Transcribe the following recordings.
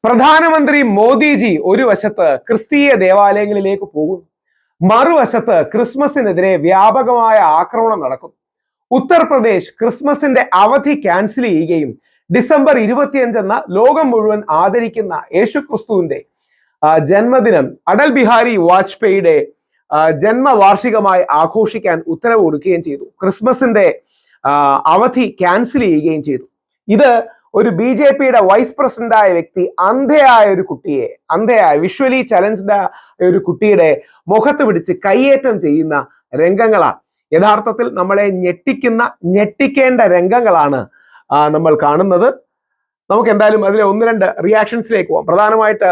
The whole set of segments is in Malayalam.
പ്രധാനമന്ത്രി മോദിജി ഒരു വശത്ത് ക്രിസ്തീയ ദേവാലയങ്ങളിലേക്ക് പോകുന്നു, മറുവശത്ത് ക്രിസ്മസിനെതിരെ വ്യാപകമായ ആക്രമണം നടക്കുന്നു. ഉത്തർപ്രദേശ് ക്രിസ്മസിന്റെ അവധി ക്യാൻസൽ ചെയ്യുകയും ഡിസംബർ 25 എന്ന ലോകം മുഴുവൻ ആദരിക്കുന്ന യേശുക്രിസ്തുവിന്റെ ജന്മദിനം അടൽ ബിഹാരി വാജ്പേയിയുടെ ജന്മവാർഷികമായി ആഘോഷിക്കാൻ ഉത്തരവ് കൊടുക്കുകയും ചെയ്തു. ക്രിസ്മസിന്റെ അവധി ക്യാൻസൽ ചെയ്യുകയും ചെയ്തു. ഇത് ഒരു BJPയുടെ വൈസ് പ്രസിഡന്റായ വ്യക്തി അന്ധയായ ഒരു കുട്ടിയെ, വിഷ്വലി ചലഞ്ച്ഡ് ഒരു കുട്ടിയുടെ മുഖത്ത് പിടിച്ച് കയ്യേറ്റം ചെയ്യുന്ന രംഗങ്ങളാണ്. യഥാർത്ഥത്തിൽ നമ്മളെ ഞെട്ടിക്കേണ്ട രംഗങ്ങളാണ് നമ്മൾ കാണുന്നത്. നമുക്ക് എന്തായാലും അതിലെ ഒന്ന് രണ്ട് റിയാക്ഷൻസിലേക്ക് പോകാം. പ്രധാനമായിട്ട്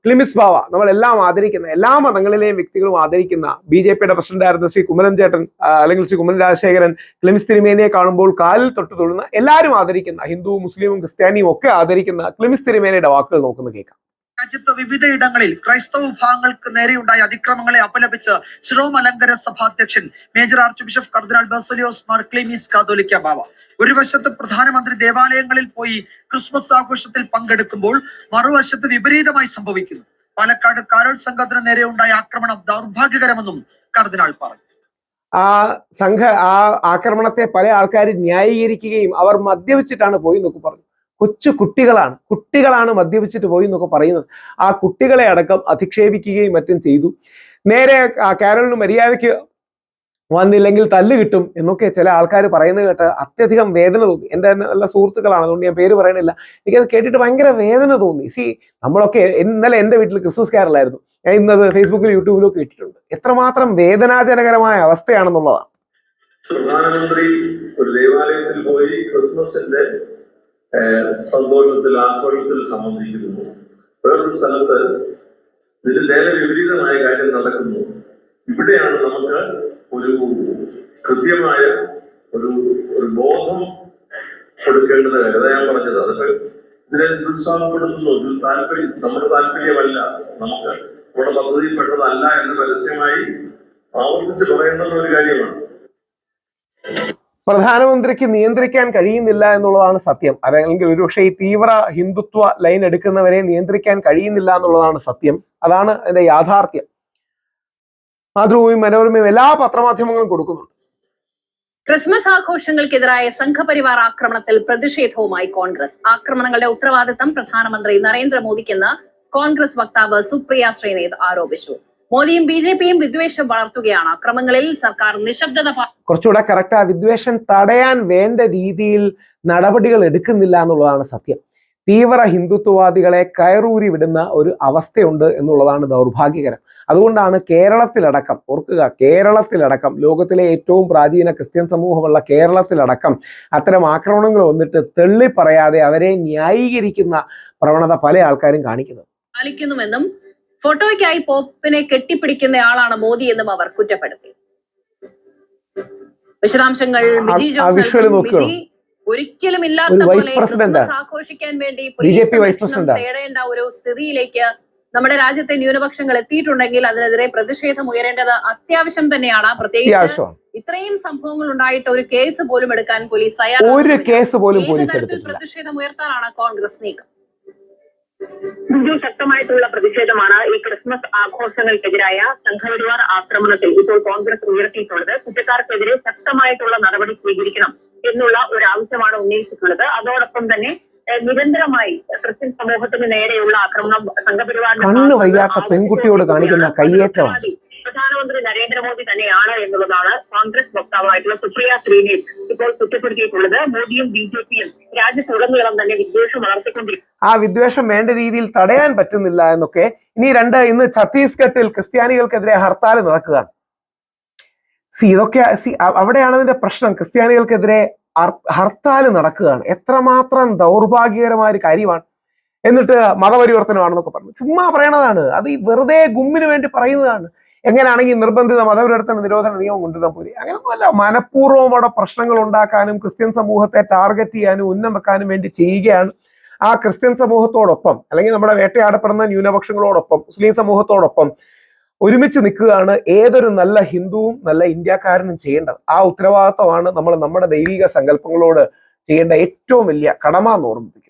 ക്ലിമിസ് ബാവ, നമ്മളെല്ലാം ആദരിക്കുന്ന, എല്ലാ മതങ്ങളിലെയും വ്യക്തികളും ആദരിക്കുന്ന BJPയുടെ പ്രസിഡന്റായിരുന്ന ശ്രീ കുമ്മനം ചേട്ടൻ അല്ലെങ്കിൽ ശ്രീ കുമ്മനം രാജശേഖരൻ ക്ലിമിസ് തിരുമേനിയെ കാണുമ്പോൾ കാലിൽ തൊട്ട് തൊഴുന്ന, എല്ലാവരും ആദരിക്കുന്ന, ഹിന്ദുവും മുസ്ലിമും ക്രിസ്ത്യാനിയും ഒക്കെ ആദരിക്കുന്ന ക്ലിമിസ് തിരുമേനിയുടെ വാക്കുകൾ നോക്കുന്ന കേൾക്കാം. രാജ്യത്ത് വിവിധയിടങ്ങളിൽ ക്രൈസ്തവ വിഭാഗങ്ങൾക്ക് നേരെയുണ്ടായ അതിക്രമങ്ങളെ അപലപിച്ച് ശിരോമലങ്കര സഭാധ്യക്ഷൻ മേജർ ആർച്ച് ബിഷപ്പ് കർദിനാൾ ബസേലിയോസ് മാർ ക്ലീമീസ് കാതോലിക്ക ബാവ ഒരു വശത്ത് പ്രധാനമന്ത്രി ദേവാലയങ്ങളിൽ പോയി ക്രിസ്മസ് ആഘോഷത്തിൽ പങ്കെടുക്കുമ്പോൾ മറുവശത്ത് വിപരീതമായി സംഭവിക്കുന്നു. പാലക്കാട് കാരൾ സംഘത്തിന് നേരെ ഉണ്ടായ ആക്രമണം ദൗർഭാഗ്യകരമെന്നും കർദിനാൾ പറഞ്ഞു. ആ ആക്രമണത്തെ പല ആൾക്കാരും ന്യായീകരിക്കുകയും അവർ മദ്യപിച്ചിട്ടാണ് പോയി എന്നൊക്കെ പറഞ്ഞു. കൊച്ചു കുട്ടികളാണ് മദ്യപിച്ചിട്ട് പോയി എന്നൊക്കെ പറയുന്നത്. ആ കുട്ടികളെ അടക്കം അധിക്ഷേപിക്കുകയും മറ്റും ചെയ്തു. നേരെ കാരളിന് മര്യാദയ്ക്ക് വന്നില്ലെങ്കിൽ തല്ല് കിട്ടും എന്നൊക്കെ ചില ആൾക്കാർ പറയുന്നത് കേട്ട് അത്യധികം വേദന തോന്നി. എൻ്റെ നല്ല സുഹൃത്തുക്കളാണ്, അതുകൊണ്ട് ഞാൻ പേര് പറയണില്ല. എനിക്കത് കേട്ടിട്ട് ഭയങ്കര വേദന തോന്നി. നമ്മളൊക്കെ ഇന്നലെ എൻ്റെ വീട്ടിൽ ക്രിസ്മസ് കാരലായിരുന്നു. ഞാൻ ഇന്നത് ഫേസ്ബുക്കിലും യൂട്യൂബിലും ഒക്കെ ഇട്ടിട്ടുണ്ട്. എത്രമാത്രം വേദനാജനകരമായ അവസ്ഥയാണെന്നുള്ളതാണ്. പ്രധാനമന്ത്രി ഒരു ദേവാലയത്തിൽ പോയി ക്രിസ്മസിന്റെ സന്തോഷത്തിൽ, ആഘോഷത്തിൽ സംബന്ധിക്കുന്നു. വേറൊരു സ്ഥലത്ത് ഇതിൽ നേരെ വിപരീതമായ കാര്യം നടക്കുന്നു. ഇവിടെയാണ് നമുക്ക് ഒരു കൃത്യമായ ഒരു ബോധം കൊടുക്കേണ്ടത്. അതാ ഞാൻ പറഞ്ഞത്. അതൊക്കെ ഇതിനെ നിരുത്സാഹപ്പെടുത്തുന്നു. നമ്മുടെ താല്പര്യമല്ല, നമുക്ക് നമ്മുടെ പദ്ധതിയിൽപ്പെട്ടതല്ല എന്ന് പരസ്യമായി ആവർത്തിച്ച് പറയേണ്ടുന്ന ഒരു കാര്യമാണ്. പ്രധാനമന്ത്രിക്ക് നിയന്ത്രിക്കാൻ കഴിയുന്നില്ല എന്നുള്ളതാണ് സത്യം. അല്ലെങ്കിൽ ഒരുപക്ഷെ ഈ തീവ്ര ഹിന്ദുത്വ ലൈൻ എടുക്കുന്നവരെ നിയന്ത്രിക്കാൻ കഴിയുന്നില്ല എന്നുള്ളതാണ് സത്യം. അതാണ് അതിന്റെ യാഥാർത്ഥ്യം. മാതൃഭൂമിയും മനോരമയും എല്ലാ പത്രമാധ്യമങ്ങളും കൊടുക്കുന്നുണ്ട്. ക്രിസ്മസ് ആഘോഷങ്ങൾക്കെതിരായ സംഘപരിവാർ ആക്രമണത്തിൽ പ്രതിഷേധവുമായി കോൺഗ്രസ്. ആക്രമണങ്ങളുടെ ഉത്തരവാദിത്തം പ്രധാനമന്ത്രി നരേന്ദ്രമോദിക്കെന്ന് കോൺഗ്രസ് വക്താവ് സുപ്രിയ ശ്രീനാഥ് ആരോപിച്ചു. മോദിയും BJPയും വിദ്വേഷം വളർത്തുകയാണ്. അക്രമങ്ങളിൽ സർക്കാർ നിശബ്ദത. കുറച്ചുകൂടെ കറക്റ്റ്, ആ വിദ്വേഷം തടയാൻ വേണ്ട രീതിയിൽ നടപടികൾ എടുക്കുന്നില്ല എന്നുള്ളതാണ് സത്യം. തീവ്ര ഹിന്ദുത്വവാദികളെ കയറൂരി വിടുന്ന ഒരു അവസ്ഥയുണ്ട് എന്നുള്ളതാണ് ദൗർഭാഗ്യകരം. അതുകൊണ്ടാണ് കേരളത്തിലടക്കം, ഓർക്കുക, കേരളത്തിലടക്കം, ലോകത്തിലെ ഏറ്റവും പ്രാചീന ക്രിസ്ത്യൻ സമൂഹമുള്ള കേരളത്തിലടക്കം അത്തരം ആക്രമണങ്ങൾ വന്നിട്ട് തെള്ളി പറയാതെ അവരെ ന്യായീകരിക്കുന്ന പ്രവണത പല ആൾക്കാരും കാണിക്കുന്നത്. പാലിക്കുന്നുവെന്നും ഫോട്ടോയ്ക്കായി പോപ്പിനെ കെട്ടിപ്പിടിക്കുന്നയാളാണ് മോദി എന്നും അവർ കുറ്റപ്പെടുത്തി. വിശദാംശങ്ങൾ ഒരിക്കലും ഇല്ലാത്ത ആഘോഷിക്കാൻ വേണ്ടി തേടേണ്ട ഒരു സ്ഥിതിയിലേക്ക് നമ്മുടെ രാജ്യത്തെ ന്യൂനപക്ഷങ്ങൾ എത്തിയിട്ടുണ്ടെങ്കിൽ അതിനെതിരെ പ്രതിഷേധം ഉയരേണ്ടത് അത്യാവശ്യം തന്നെയാണ്. പ്രത്യേകിച്ച് ഇത്രയും സംഭവങ്ങൾ ഉണ്ടായിട്ട് ഒരു കേസ് പോലും എടുക്കാൻ പോലീസ് തയ്യാറാണ്. പ്രതിഷേധം ഉയർത്താനാണ് കോൺഗ്രസ് നീക്കം. ശക്തമായിട്ടുള്ള പ്രതിഷേധമാണ് ഈ ക്രിസ്മസ് ആഘോഷങ്ങൾക്കെതിരായ സംഘപരിവാർ ആക്രമണത്തിൽ ഇപ്പോൾ കോൺഗ്രസ് ഉയർത്തിയിട്ടുള്ളത്. കുറ്റക്കാർക്കെതിരെ ശക്തമായിട്ടുള്ള നടപടി സ്വീകരിക്കണം എന്നുള്ള ഒരു ആവശ്യമാണ് ഉന്നയിച്ചിട്ടുള്ളത്. അതോടൊപ്പം തന്നെ നിരന്തരമായി ക്രിസ്ത്യൻ സമൂഹത്തിന് നേരെയുള്ള ആക്രമണം സംഘപരിവാറിന്റെ പെൺകുട്ടിയോട് കാണിക്കുന്ന കയ്യേറ്റമാണ്. പ്രധാനമന്ത്രി നരേന്ദ്രമോദി തന്നെയാണ് എന്നുള്ളതാണ് കോൺഗ്രസ് വക്താവായിട്ടുള്ള സുപ്രിയ ശ്രീനാഥ് ഇപ്പോൾ കുറ്റപ്പെടുത്തിയിട്ടുള്ളത്. മോദിയും BJPയും രാജ്യത്തുടനീളം തന്നെ വിദ്വേഷം വളർത്തിക്കൊണ്ടിരിക്കും. ആ വിദ്വേഷം വേണ്ട രീതിയിൽ തടയാൻ പറ്റുന്നില്ല എന്നൊക്കെ. ഇന്ന് ഛത്തീസ്ഗഡിൽ ക്രിസ്ത്യാനികൾക്കെതിരെ ഹർത്താൽ നടക്കുകയാണ്. അവിടെയാണ് അതിന്റെ പ്രശ്നം. ക്രിസ്ത്യാനികൾക്കെതിരെ ഹർത്താൽ നടക്കുകയാണ്. എത്രമാത്രം ദൗർഭാഗ്യകരമായ ഒരു കാര്യമാണ്. എന്നിട്ട് മതപരിവർത്തനമാണെന്നൊക്കെ പറഞ്ഞു. ചുമ്മാ പറയണതാണ്. അത് ഈ വെറുതെ ഗുമ്മിന് വേണ്ടി പറയുന്നതാണ്. എങ്ങനെയാണെങ്കിൽ നിർബന്ധിത മതപരിവർത്തന നിരോധന നിയമം കൊണ്ടുവരാൻ പോയി. അങ്ങനെയൊന്നുമല്ല. മനഃപൂർവ്വം അവിടെ പ്രശ്നങ്ങൾ ഉണ്ടാക്കാനും ക്രിസ്ത്യൻ സമൂഹത്തെ ടാർഗറ്റ് ചെയ്യാനും ഉന്നം വെക്കാനും വേണ്ടി ചെയ്യുകയാണ്. ആ ക്രിസ്ത്യൻ സമൂഹത്തോടൊപ്പം, അല്ലെങ്കിൽ നമ്മുടെ വേട്ടയാടപ്പെടുന്ന ന്യൂനപക്ഷങ്ങളോടൊപ്പം, മുസ്ലിം സമൂഹത്തോടൊപ്പം ഒരുമിച്ച് നിൽക്കുകയാണ് ഏതൊരു നല്ല ഹിന്ദുവും നല്ല ഇന്ത്യക്കാരനും ചെയ്യേണ്ടത്. ആ ഉത്തരവാദിത്തമാണ് നമ്മൾ നമ്മുടെ ദൈവിക സങ്കല്പങ്ങളോട് ചെയ്യേണ്ട ഏറ്റവും വലിയ കടമ എന്ന് ഓർമ്മിപ്പിക്കുന്നത്.